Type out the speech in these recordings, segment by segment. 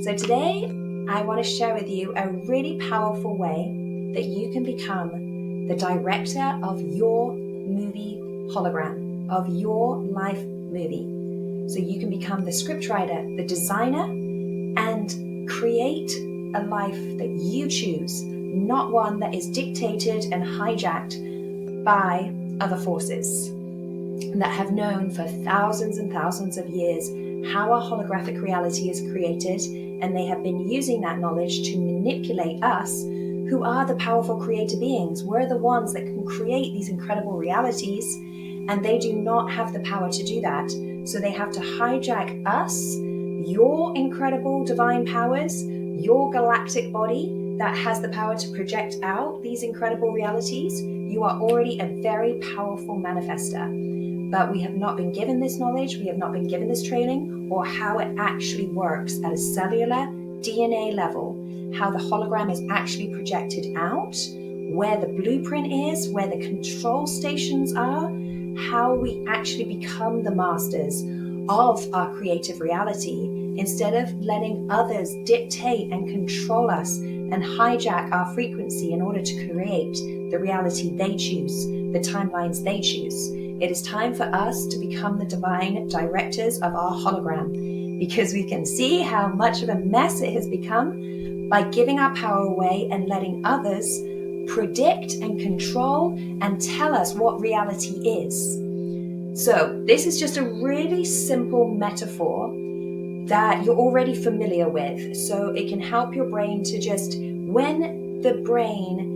So today I want to share with you a really powerful way that you can become the director of your movie hologram, of your life movie. So you can become the scriptwriter, the designer, and create a life that you choose, not one that is dictated and hijacked by other forces that have known for thousands and thousands of years how a holographic reality is created, and they have been using that knowledge to manipulate us, who are the powerful creator beings. We're the ones that can create these incredible realities, and they do not have the power to do that. So they have to hijack us, your incredible divine powers, your galactic body that has the power to project out these incredible realities. You are already a very powerful manifester. But we have not been given this knowledge, we have not been given this training, or how it actually works at a cellular DNA level, how the hologram is actually projected out, where the blueprint is, where the control stations are, how we actually become the masters of our creative reality instead of letting others dictate and control us and hijack our frequency in order to create the reality they choose, the timelines they choose. It is time for us to become the divine directors of our hologram, because we can see how much of a mess it has become by giving our power away and letting others predict and control and tell us what reality is. So this is just a really simple metaphor that you're already familiar with. So it can help your brain to just, when the brain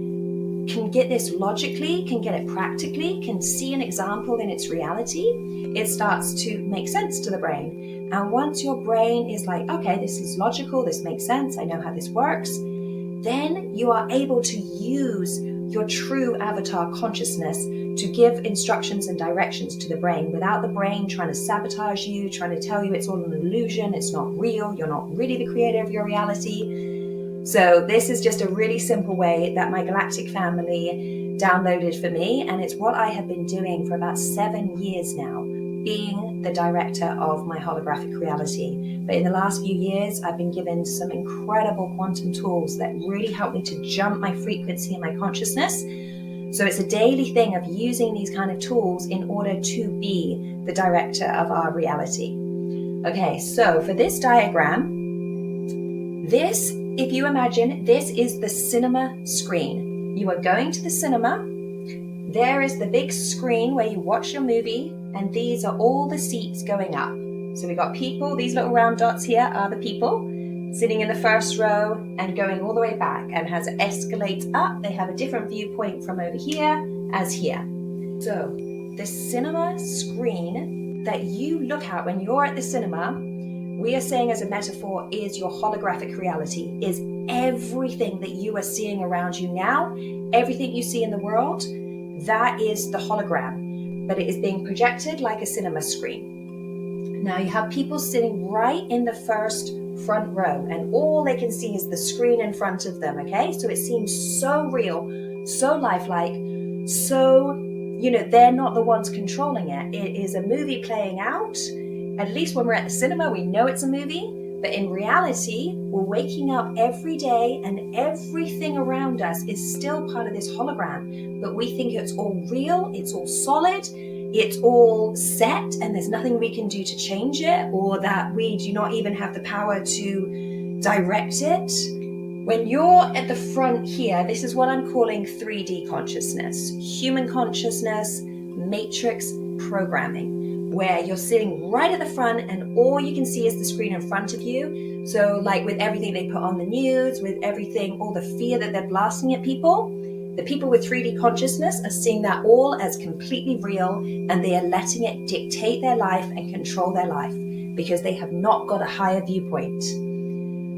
can get this logically, can get it practically, can see an example in its reality, it starts to make sense to the brain. And once your brain is like, okay, this is logical, this makes sense, I know how this works, then you are able to use your true avatar consciousness to give instructions and directions to the brain without the brain trying to sabotage you, trying to tell you it's all an illusion, it's not real, you're not really the creator of your reality. So this is just a really simple way that my galactic family downloaded for me, and it's what I have been doing for about 7 years now, being the director of my holographic reality. But in the last few years, I've been given some incredible quantum tools that really help me to jump my frequency and my consciousness. So it's a daily thing of using these kind of tools in order to be the director of our reality. Okay, so for this diagram, if you imagine, this is the cinema screen. You are going to the cinema. There is the big screen where you watch your movie, and these are all the seats going up. So we got people, these little round dots here are the people sitting in the first row and going all the way back. And as it escalates up, they have a different viewpoint from over here as here. So the cinema screen that you look at when you're at the cinema, we are saying as a metaphor, is your holographic reality, is everything that you are seeing around you now, everything you see in the world, that is the hologram, but it is being projected like a cinema screen. Now you have people sitting right in the first front row, and all they can see is the screen in front of them, okay? So it seems so real, so lifelike, so, they're not the ones controlling it. It is a movie playing out. At least when we're at the cinema, we know it's a movie, but in reality, we're waking up every day and everything around us is still part of this hologram, but we think it's all real, it's all solid, it's all set, and there's nothing we can do to change it, or that we do not even have the power to direct it. When you're at the front here, this is what I'm calling 3D consciousness, human consciousness, matrix programming, where you're sitting right at the front and all you can see is the screen in front of you. So like with everything they put on the news, with everything, all the fear that they're blasting at people, the people with 3D consciousness are seeing that all as completely real, and they are letting it dictate their life and control their life because they have not got a higher viewpoint.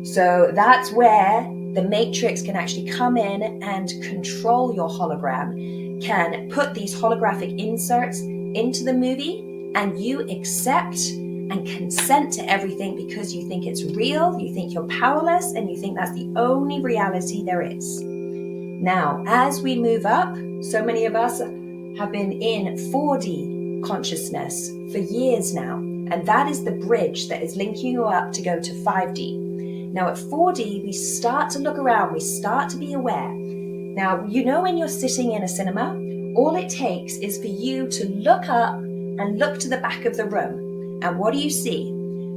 So that's where the matrix can actually come in and control your hologram, can put these holographic inserts into the movie, and you accept and consent to everything because you think it's real, you think you're powerless, and you think that's the only reality there is. Now, as we move up, so many of us have been in 4D consciousness for years now, and that is the bridge that is linking you up to go to 5D. Now at 4D, we start to look around, we start to be aware. Now, you know when you're sitting in a cinema, all it takes is for you to look up and look to the back of the room. And what do you see?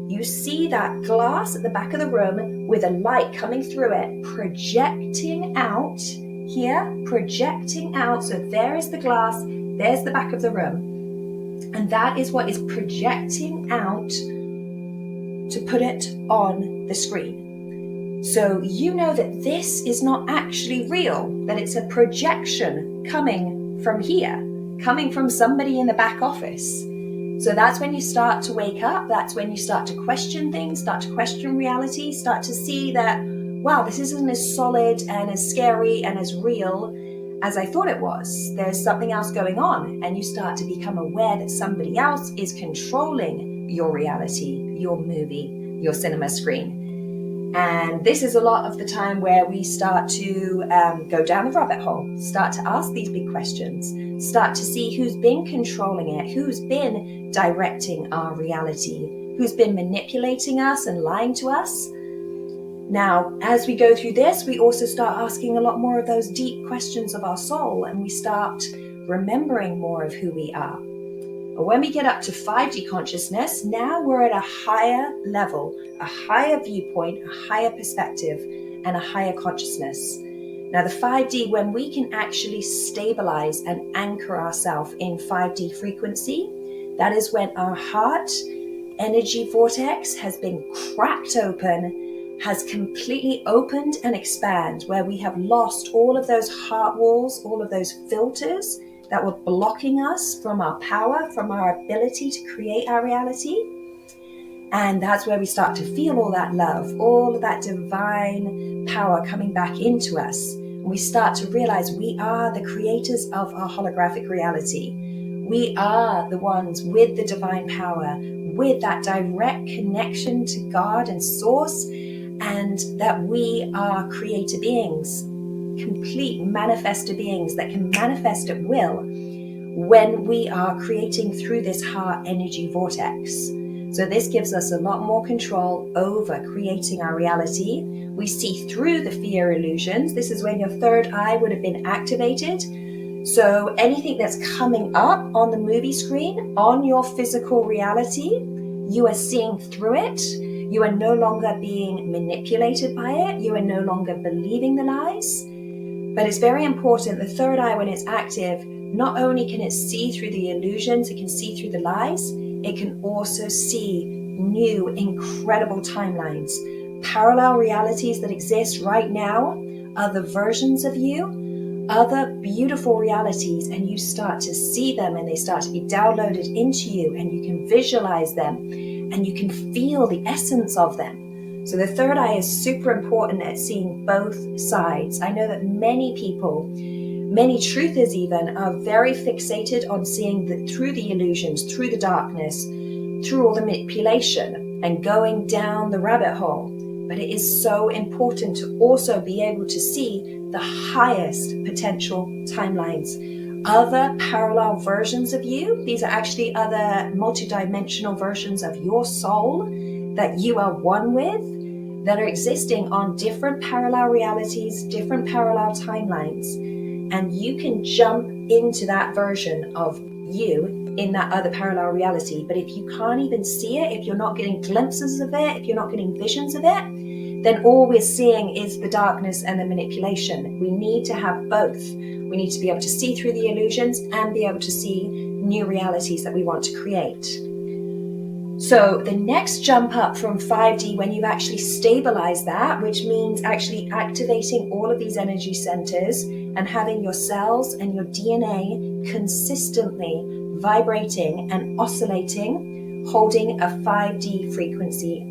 You see that glass at the back of the room with a light coming through it, projecting out here, projecting out. So there is the glass, there's the back of the room. And that is what is projecting out to put it on the screen. So you know that this is not actually real, that it's a projection coming from here, coming from somebody in the back office. So that's when you start to wake up. That's when you start to question things, start to question reality, start to see that, wow, this isn't as solid and as scary and as real as I thought it was. There's something else going on. And you start to become aware that somebody else is controlling your reality, your movie, your cinema screen. And this is a lot of the time where we start to go down the rabbit hole, start to ask these big questions, start to see who's been controlling it, who's been directing our reality, who's been manipulating us and lying to us. Now, as we go through this, we also start asking a lot more of those deep questions of our soul, and we start remembering more of who we are. But when we get up to 5D consciousness, now we're at a higher level, a higher viewpoint, a higher perspective, and a higher consciousness. Now the 5D, when we can actually stabilize and anchor ourselves in 5D frequency, that is when our heart energy vortex has been cracked open, has completely opened and expanded, where we have lost all of those heart walls, all of those filters that were blocking us from our power, from our ability to create our reality. And that's where we start to feel all that love, all of that divine power coming back into us. And we start to realize we are the creators of our holographic reality. We are the ones with the divine power, with that direct connection to God and Source, and that we are creator beings, complete manifestor beings that can manifest at will when we are creating through this heart energy vortex. So this gives us a lot more control over creating our reality. We see through the fear illusions. This is when your third eye would have been activated. So anything that's coming up on the movie screen, on your physical reality, you are seeing through it. You are no longer being manipulated by it. You are no longer believing the lies. But it's very important, the third eye, when it's active, not only can it see through the illusions, it can see through the lies, it can also see new, incredible timelines, parallel realities that exist right now, other versions of you, other beautiful realities, and you start to see them and they start to be downloaded into you, and you can visualize them and you can feel the essence of them. So the third eye is super important at seeing both sides. I know that many people, many truthers even, are very fixated on seeing through the illusions, through the darkness, through all the manipulation and going down the rabbit hole. But it is so important to also be able to see the highest potential timelines, other parallel versions of you. These are actually other multidimensional versions of your soul that you are one with, that are existing on different parallel realities, different parallel timelines. And you can jump into that version of you in that other parallel reality. But if you can't even see it, if you're not getting glimpses of it, if you're not getting visions of it, then all we're seeing is the darkness and the manipulation. We need to have both. We need to be able to see through the illusions and be able to see new realities that we want to create. So the next jump up from 5D, when you've actually stabilized that, which means actually activating all of these energy centers and having your cells and your DNA consistently vibrating and oscillating, holding a 5D frequency,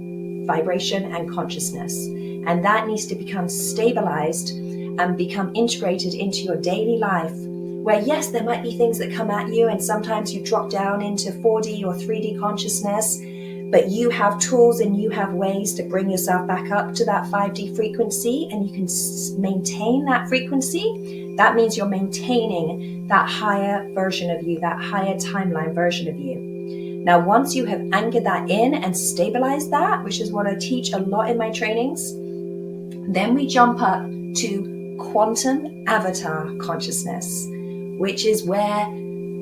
vibration and consciousness. And that needs to become stabilized and become integrated into your daily life, where yes, there might be things that come at you, and sometimes you drop down into 4D or 3D consciousness, but you have tools and you have ways to bring yourself back up to that 5D frequency, and you can maintain that frequency. That means you're maintaining that higher version of you, that higher timeline version of you. Now, once you have anchored that in and stabilized that, which is what I teach a lot in my trainings, then we jump up to quantum avatar consciousness, which is where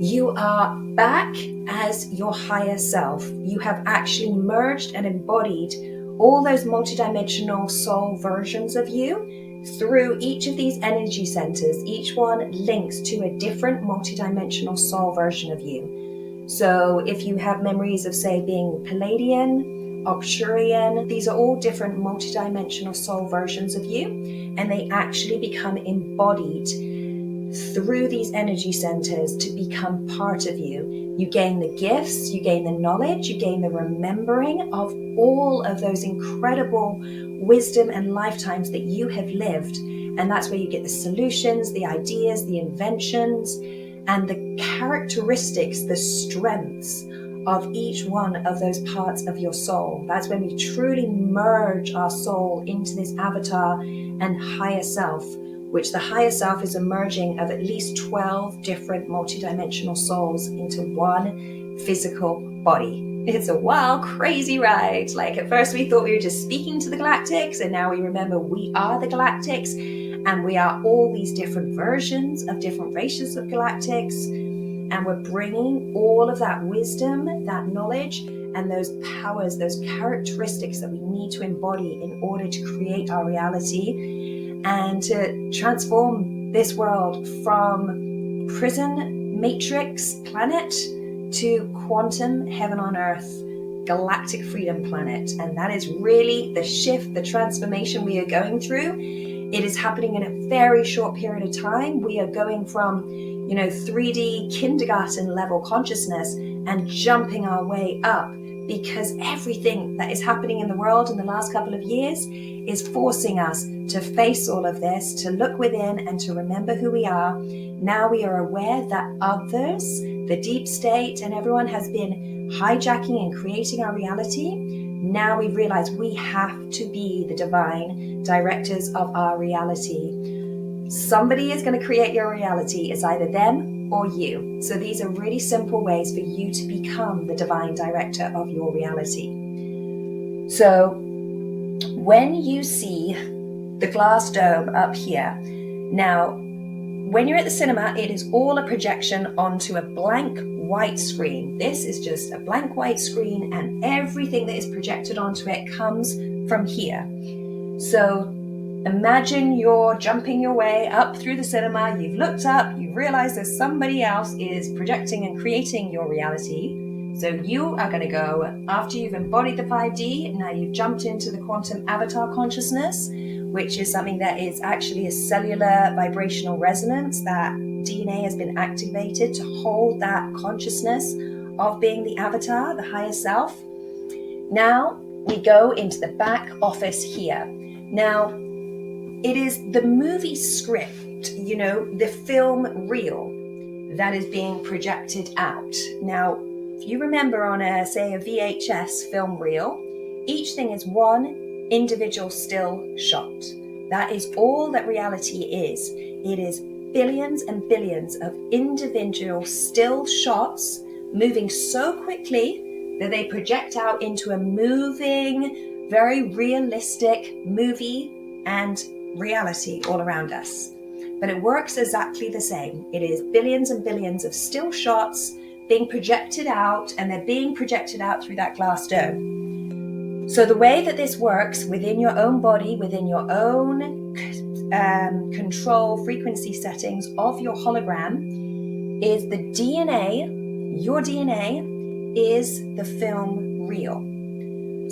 you are back as your higher self. You have actually merged and embodied all those multidimensional soul versions of you through each of these energy centers. Each one links to a different multidimensional soul version of you. So if you have memories of, say, being Palladian, Arcturian, these are all different multidimensional soul versions of you, and they actually become embodied through these energy centers to become part of you. You gain the gifts, you gain the knowledge, you gain the remembering of all of those incredible wisdom and lifetimes that you have lived. And that's where you get the solutions, the ideas, the inventions, and the characteristics, the strengths of each one of those parts of your soul. That's when we truly merge our soul into this avatar and higher self, which the higher self is a merging of at least 12 different multidimensional souls into one physical body. It's a wild, crazy ride. Like, at first we thought we were just speaking to the galactics, and now we remember we are the galactics, and we are all these different versions of different races of galactics, and we're bringing all of that wisdom, that knowledge, and those powers, those characteristics that we need to embody in order to create our reality and to transform this world from prison matrix planet to quantum heaven on earth, galactic freedom planet. And that is really the shift, the transformation we are going through. It is happening in a very short period of time. We are going from 3D kindergarten level consciousness and jumping our way up, because everything that is happening in the world in the last couple of years is forcing us to face all of this, to look within and to remember who we are. Now we are aware that others, the deep state, and everyone has been hijacking and creating our reality. Now we realize we have to be the divine directors of our reality. Somebody is going to create your reality. It's either them or you. So these are really simple ways for you to become the divine director of your reality. So when you see the glass dome up here, now when you're at the cinema, it is all a projection onto a blank white screen. This is just a blank white screen, and everything that is projected onto it comes from here. So imagine you're jumping your way up through the cinema, you've looked up, you realize that somebody else is projecting and creating your reality. So you are going to go, after you've embodied the 5D, now you've jumped into the quantum avatar consciousness, which is something that is actually a cellular vibrational resonance. That DNA has been activated to hold that consciousness of being the avatar, the higher self. Now we go into the back office here. Now, it is the movie script, the film reel that is being projected out. Now, if you remember on a VHS film reel, each thing is one individual still shot. That is all that reality is. It is billions and billions of individual still shots moving so quickly that they project out into a moving, very realistic movie and reality all around us. But it works exactly the same. It is billions and billions of still shots being projected out, and they're being projected out through that glass dome. So the way that this works within your own body, within your own control frequency settings of your hologram, is the DNA, your DNA is the film reel.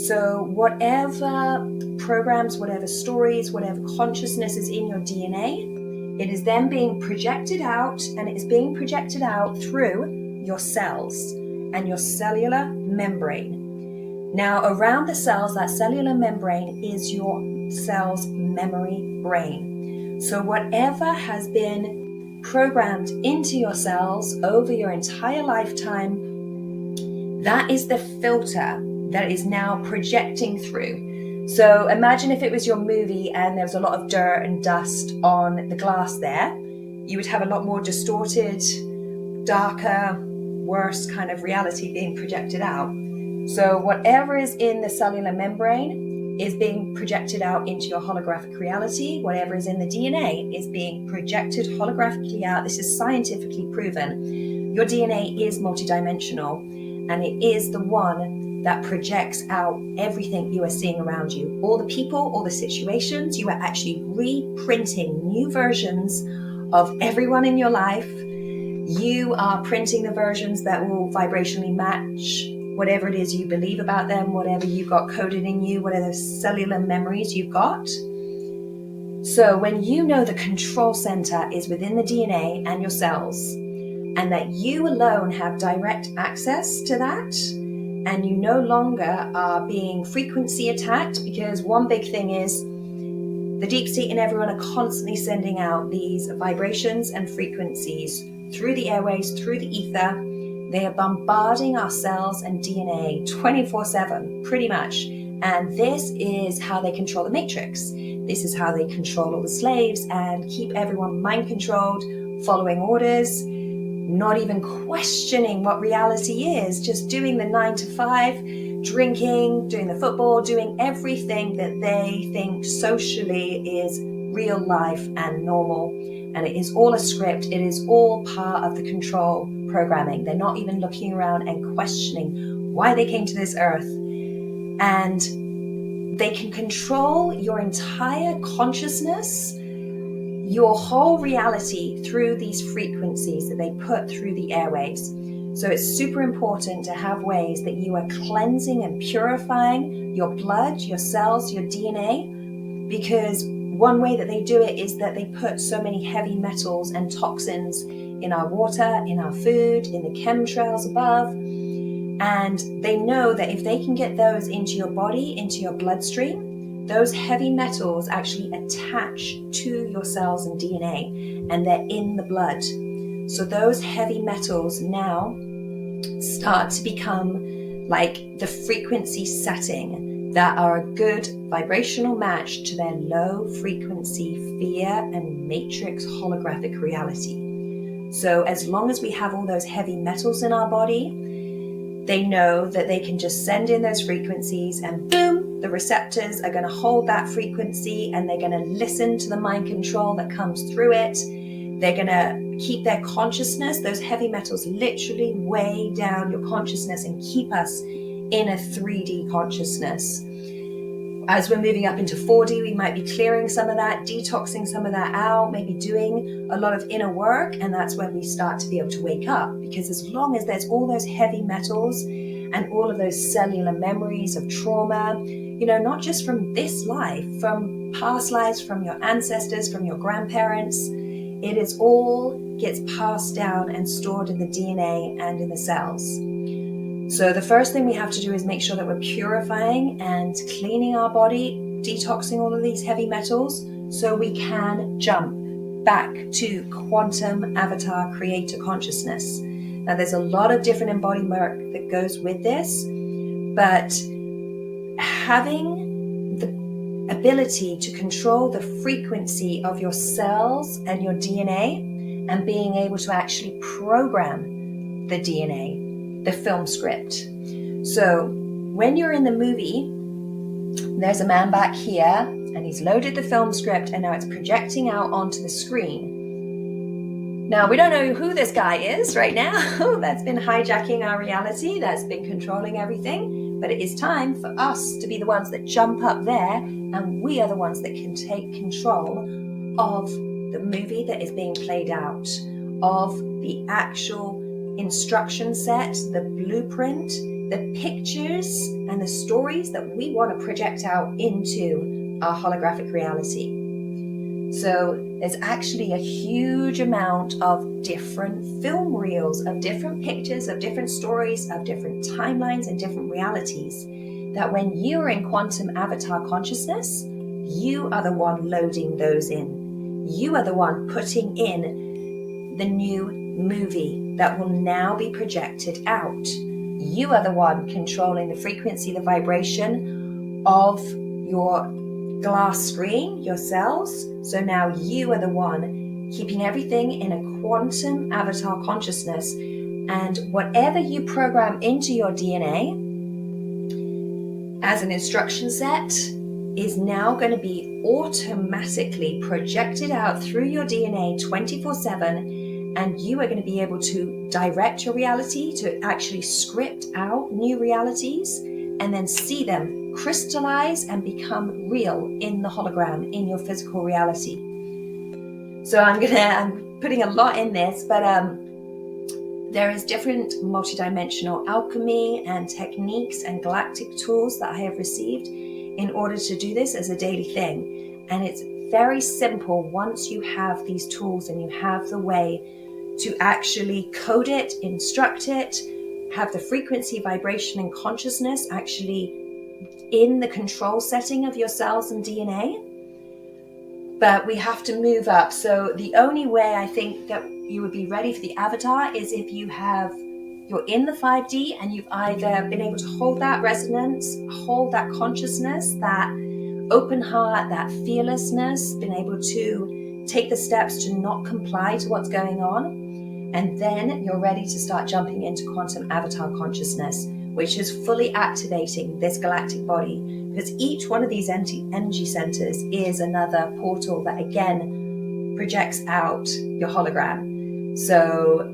So whatever programs, whatever stories, whatever consciousness is in your DNA, it is then being projected out, and it is being projected out through your cells and your cellular membrane. Now, around the cells, that cellular membrane is your cell's memory brain. So whatever has been programmed into your cells over your entire lifetime, that is the filter that is now projecting through. So imagine if it was your movie and there was a lot of dirt and dust on the glass there. You would have a lot more distorted, darker, worst kind of reality being projected out. So whatever is in the cellular membrane is being projected out into your holographic reality. Whatever is in the DNA is being projected holographically out. This is scientifically proven. Your DNA is multidimensional, and it is the one that projects out everything you are seeing around you. All the people, all the situations, you are actually reprinting new versions of everyone in your life. You are printing the versions that will vibrationally match whatever it is you believe about them, whatever you got coded in you, whatever cellular memories you've got. So when you know the control center is within the DNA and your cells, and that you alone have direct access to that, and you no longer are being frequency attacked, because one big thing is the deep state and everyone are constantly sending out these vibrations and frequencies through the airways, through the ether. They are bombarding our cells and DNA 24/7, pretty much. And this is how they control the matrix. This is how they control all the slaves and keep everyone mind controlled, following orders, not even questioning what reality is, just doing the 9 to 5, drinking, doing the football, doing everything that they think socially is real life and normal. And it is all a script. It is all part of the control programming. They're not even looking around and questioning why they came to this earth. And they can control your entire consciousness, your whole reality, through these frequencies that they put through the airwaves. So it's super important to have ways that you are cleansing and purifying your blood, your cells, your DNA, because one way that they do it is that they put so many heavy metals and toxins in our water, in our food, in the chemtrails above. And they know that if they can get those into your body, into your bloodstream, those heavy metals actually attach to your cells and DNA, and they're in the blood. So those heavy metals now start to become like the frequency setting that are a good vibrational match to their low frequency fear and matrix holographic reality. So as long as we have all those heavy metals in our body, they know that they can just send in those frequencies and boom, the receptors are going to hold that frequency and they're going to listen to the mind control that comes through it. They're going to keep their consciousness, those heavy metals literally weigh down your consciousness and keep us in a 3D consciousness. As we're moving up into 4D, we might be clearing some of that, detoxing some of that out, maybe doing a lot of inner work, and that's when we start to be able to wake up. Because as long as there's all those heavy metals and all of those cellular memories of trauma, not just from this life, from past lives, from your ancestors, from your grandparents, it is all gets passed down and stored in the DNA and in the cells. So the first thing we have to do is make sure that we're purifying and cleaning our body, detoxing all of these heavy metals, so we can jump back to quantum avatar creator consciousness. Now there's a lot of different embodiment work that goes with this, but having the ability to control the frequency of your cells and your DNA and being able to actually program the DNA, the film script. So when you're in the movie, there's a man back here and he's loaded the film script and now it's projecting out onto the screen. Now we don't know who this guy is right now. That's been hijacking our reality, that's been controlling everything, but it is time for us to be the ones that jump up there, and we are the ones that can take control of the movie that is being played out, of the actual instruction set, the blueprint, the pictures and the stories that we want to project out into our holographic reality. So there's actually a huge amount of different film reels, of different pictures, of different stories, of different timelines and different realities, that when you are in quantum avatar consciousness, you are the one loading those in. You are the one putting in the new movie that will now be projected out. You are the one controlling the frequency, the vibration of your glass screen, your cells. So now you are the one keeping everything in a quantum avatar consciousness And whatever you program into your DNA as an instruction set is now going to be automatically projected out through your DNA 24/7, and you are going to be able to direct your reality to actually script out new realities and then see them crystallize and become real in the hologram, in your physical reality. So I'm putting a lot in this, but there is different multidimensional alchemy and techniques and galactic tools that I have received in order to do this as a daily thing. And it's very simple once you have these tools and you have the way to actually code it, instruct it, have the frequency, vibration, and consciousness actually in the control setting of your cells and DNA. But we have to move up. So the only way I think that you would be ready for the avatar is if you're in the 5D and you've either been able to hold that resonance, hold that consciousness, that open heart, that fearlessness, been able to take the steps to not comply to what's going on. And then you're ready to start jumping into quantum avatar consciousness, which is fully activating this galactic body, because each one of these energy centers is another portal that again projects out your hologram. So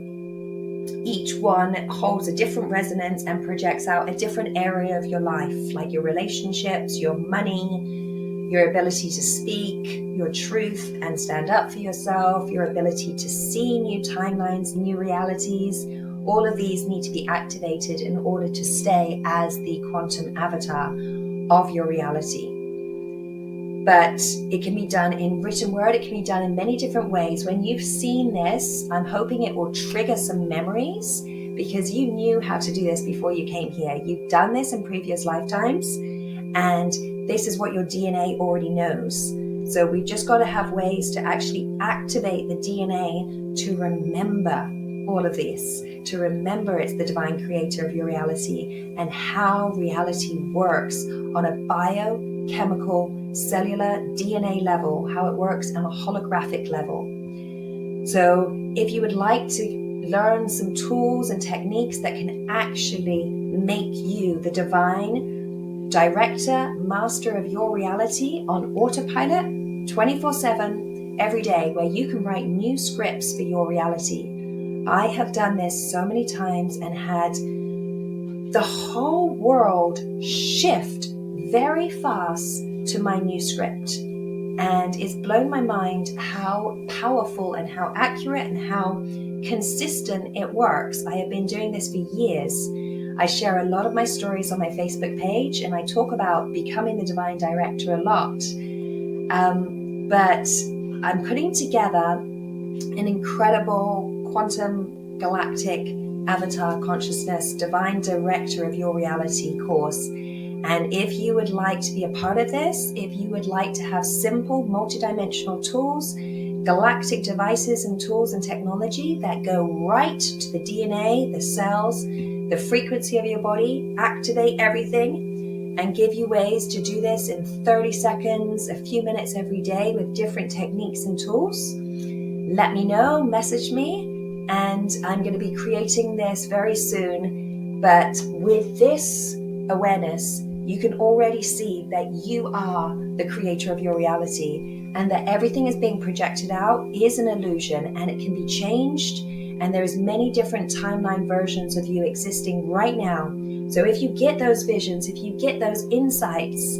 each one holds a different resonance and projects out a different area of your life, like your relationships, your money, your ability to speak your truth and stand up for yourself, your ability to see new timelines, new realities. All of these need to be activated in order to stay as the quantum avatar of your reality. But it can be done in written word. It can be done in many different ways. When you've seen this, I'm hoping it will trigger some memories, because you knew how to do this before you came here. You've done this in previous lifetimes, and this is what your DNA already knows. So we've just got to have ways to actually activate the DNA to remember all of this, to remember it's the divine creator of your reality and how reality works on a biochemical, cellular DNA level, how it works on a holographic level. So if you would like to learn some tools and techniques that can actually make you the divine director, master of your reality on autopilot 24/7 every day, where you can write new scripts for your reality. I have done this so many times and had the whole world shift very fast to my new script. And it's blown my mind how powerful and how accurate and how consistent it works. I have been doing this for years. I share a lot of my stories on my Facebook page, and I talk about becoming the divine director a lot. But I'm putting together an incredible quantum galactic avatar consciousness divine director of your reality course. And if you would like to be a part of this, if you would like to have simple multidimensional tools, galactic devices and tools and technology that go right to the DNA, the cells, the frequency of your body, activate everything, and give you ways to do this in 30 seconds, a few minutes every day with different techniques and tools, let me know, message me, and I'm going to be creating this very soon. But with this awareness, you can already see that you are the creator of your reality, and that everything is being projected out is an illusion, and it can be changed. And there's many different timeline versions of you existing right now. So if you get those visions, if you get those insights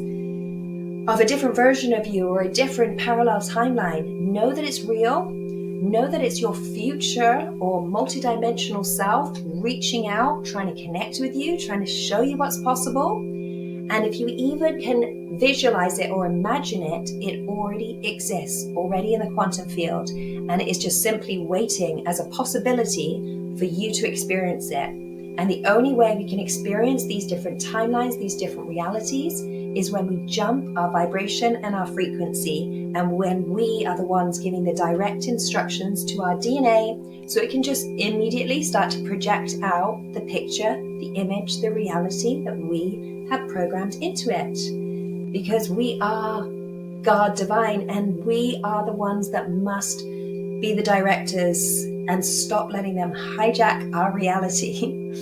of a different version of you or a different parallel timeline, know that it's real. Know that it's your future or multidimensional self reaching out, trying to connect with you, trying to show you what's possible. And if you even can visualize it or imagine it, it already exists, already in the quantum field. And it is just simply waiting as a possibility for you to experience it. And the only way we can experience these different timelines, these different realities, is when we jump our vibration and our frequency, and when we are the ones giving the direct instructions to our DNA, so it can just immediately start to project out the picture, the image, the reality that we have programmed into it. Because we are God divine, and we are the ones that must be the directors and stop letting them hijack our reality.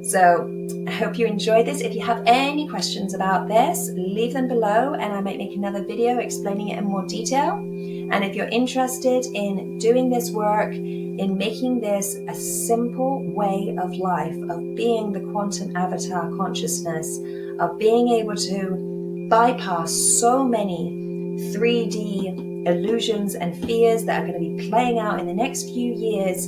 So I hope you enjoyed this. If you have any questions about this, leave them below and I might make another video explaining it in more detail. And if you're interested in doing this work, in making this a simple way of life, of being the quantum avatar consciousness, of being able to bypass so many 3D illusions and fears that are going to be playing out in the next few years,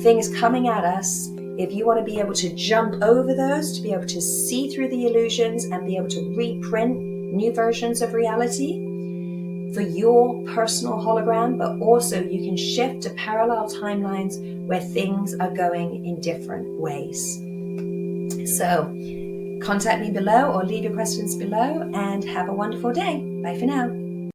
things coming at us, if you want to be able to jump over those, to be able to see through the illusions and be able to reprint new versions of reality for your personal hologram, but also you can shift to parallel timelines where things are going in different ways. So contact me below or leave your questions below and have a wonderful day. Bye for now.